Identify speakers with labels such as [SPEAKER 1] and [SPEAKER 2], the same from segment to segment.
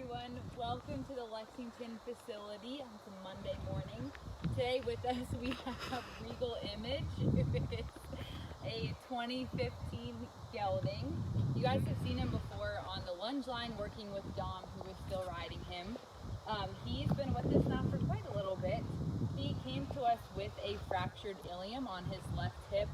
[SPEAKER 1] everyone, welcome to the Lexington facility on some Monday morning. Today with us we have Regal Image, who is a 2015 gelding. You guys have seen him before on the lunge line working with Dom, who is still riding him. He's been with us now for quite a little bit. He came to us with a fractured ilium on his left hip,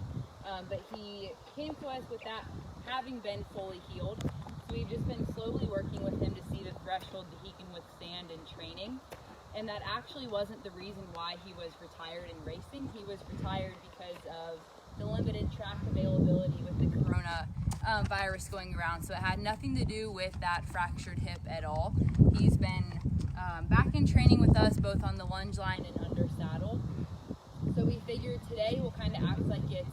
[SPEAKER 1] but he came to us with that having been fully healed. So we've just been slowly working with him to see the threshold that he can withstand in training. And that actually wasn't the reason why he was retired in racing. He was retired because of the limited track availability with the corona virus going around. So it had nothing to do with that fractured hip at all. He's been back in training with us, both on the lunge line and under saddle. So we figured today we'll kind of act like it's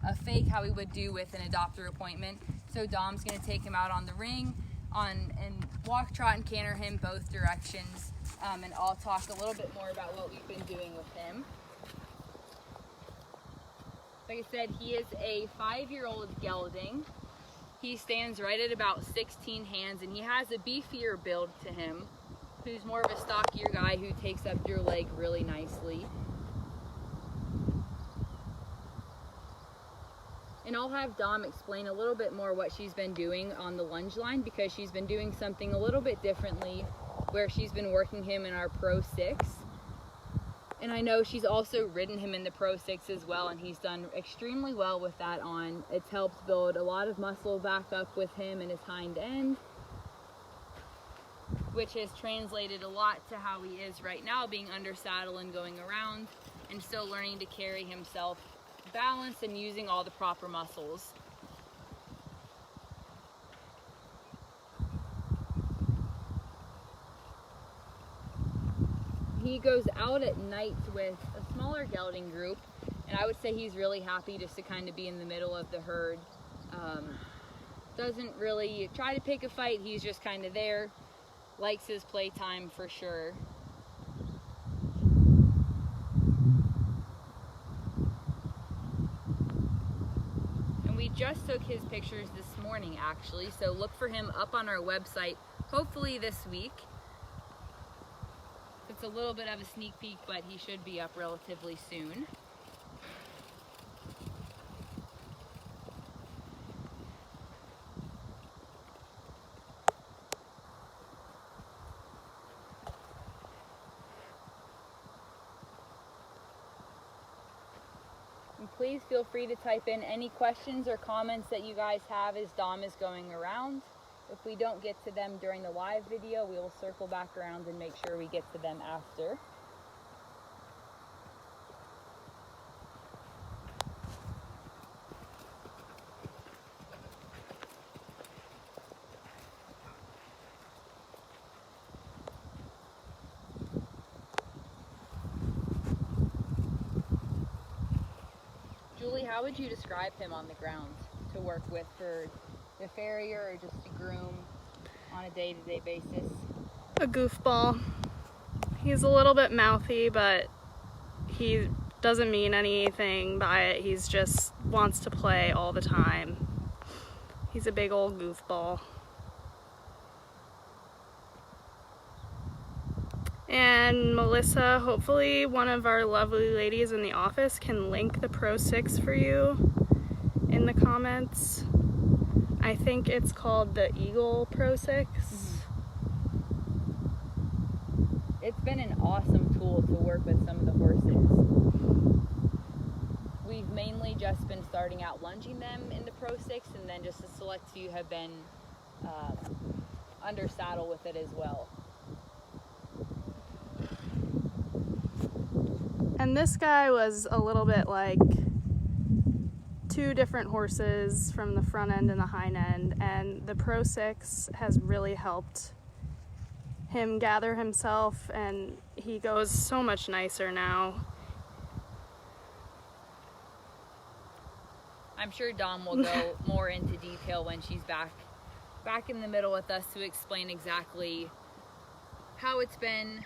[SPEAKER 1] a fake, how we would do with an adopter appointment. So Dom's going to take him out on the ring and walk, trot, and canter him both directions. And I'll talk a little bit more about what we've been doing with him. Like I said, he is a 5-year-old gelding. He stands right at about 16 hands, and he has a beefier build to him, who's more of a stockier guy who takes up your leg really nicely. And I'll have Dom explain a little bit more what she's been doing on the lunge line, because she's been doing something a little bit differently, where she's been working him in our Pro 6. And I know she's also ridden him in the Pro 6 as well, and he's done extremely well with that on. It's helped build a lot of muscle back up with him in his hind end, which has translated a lot to how he is right now, being under saddle and going around, and still learning to carry himself balanced and using all the proper muscles. He goes out at night with a smaller gelding group, and I would say he's really happy just to kind of be in the middle of the herd. Doesn't really try to pick a fight, he's just kind of there, likes his playtime for sure. We just took his pictures this morning actually, so look for him up on our website hopefully this week. It's a little bit of a sneak peek, but he should be up relatively soon. And please feel free to type in any questions or comments that you guys have as Dom is going around. If we don't get to them during the live video, we will circle back around and make sure we get to them after. Julie, how would you describe him on the ground to work with for the farrier or just to groom on a day-to-day basis?
[SPEAKER 2] A goofball. He's a little bit mouthy, but he doesn't mean anything by it. He's just wants to play all the time. He's a big old goofball. And Melissa, hopefully one of our lovely ladies in the office can link the Pro 6 for you in the comments. I think it's called the Eagle Pro 6.
[SPEAKER 1] It's been an awesome tool to work with some of the horses. We've mainly just been starting out lunging them in the Pro 6, and then just a select few have been under saddle with it as well.
[SPEAKER 2] And this guy was a little bit like two different horses from the front end and the hind end, and the Pro 6 has really helped him gather himself, and he goes so much nicer now.
[SPEAKER 1] I'm sure Dom will go more into detail when she's back in the middle with us to explain exactly how it's been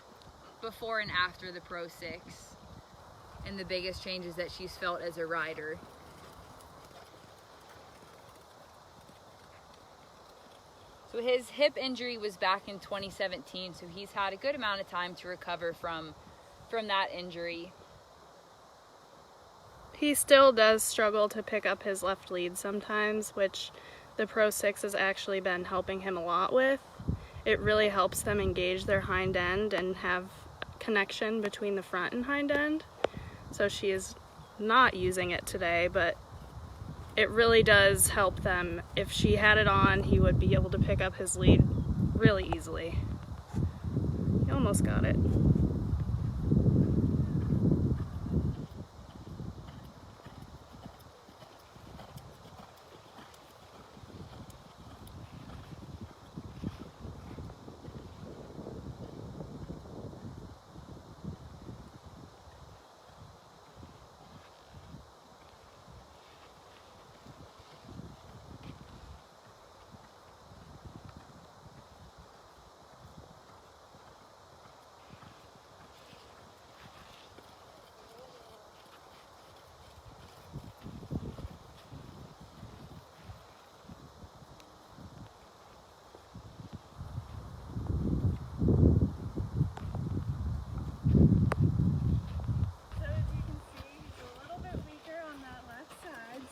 [SPEAKER 1] before and after the Pro 6. And the biggest changes that she's felt as a rider. So his hip injury was back in 2017, so he's had a good amount of time to recover from that injury.
[SPEAKER 2] He still does struggle to pick up his left lead sometimes, which the Pro 6 has actually been helping him a lot with. It really helps them engage their hind end and have connection between the front and hind end. So she is not using it today, but it really does help them. If she had it on, he would be able to pick up his lead really easily. He almost got it.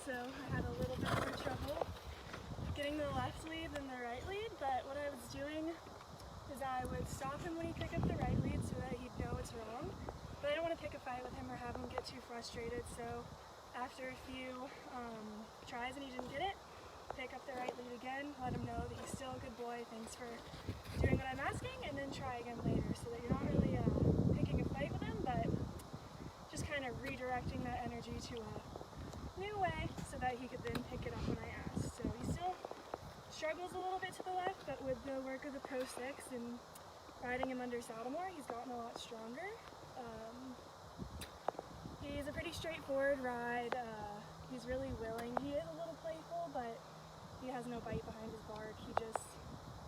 [SPEAKER 2] So I had a little bit more trouble getting the left lead than the right lead, but what I was doing is I would stop him when he picked up the right lead so that he'd know it's wrong, but I didn't want to pick a fight with him or have him get too frustrated, so after a few tries and he didn't get it, pick up the right lead again, let him know that he's still a good boy, thanks for doing what I'm asking, and then try again later so that you're not really picking a fight with him, but just kind of redirecting that energy to a new way so that he could then pick it up when I asked. So he still struggles a little bit to the left, but with the work of the Pro 6 and riding him under saddle more, he's gotten a lot stronger. He's a pretty straightforward ride. He's really willing. He is a little playful, but he has no bite behind his bark. He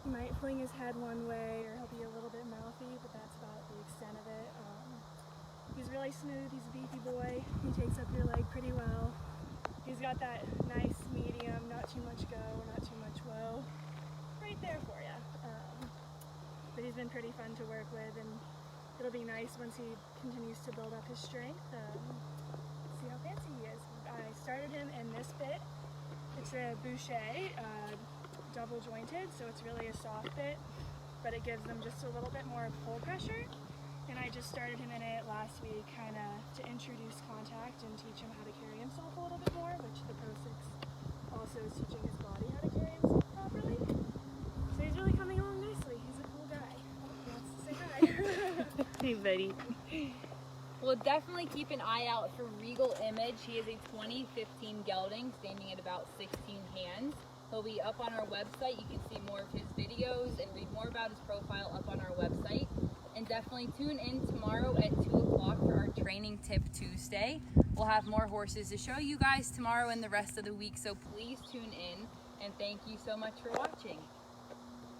[SPEAKER 2] might fling his head one way or he'll be a little bit mouthy, but that's about the extent of it. He's really smooth. He's a beefy boy. He takes up your leg pretty well. He's got that nice medium, not too much go, not too much whoa, right there for you. But he's been pretty fun to work with, and it'll be nice once he continues to build up his strength. See how fancy he is. I started him in this bit. It's a boucher, double jointed, so it's really a soft bit, but it gives them just a little bit more pull pressure. And I just started him in it last week, kind of to introduce contact and teach him how to carry himself a little bit more, which the Pro 6 also is teaching his body how to carry himself properly. So he's really coming along nicely. He's a cool guy. He wants to say hi. Hey, buddy.
[SPEAKER 1] Well, definitely keep an eye out for Regal Image. He is a 2015 gelding, standing at about 16 hands. He'll be up on our website. You can see more of his videos and read more about his profile up on our website. And definitely tune in tomorrow at 2 o'clock for our Training Tip Tuesday. We'll have more horses to show you guys tomorrow and the rest of the week, so please tune in. And thank you so much for watching.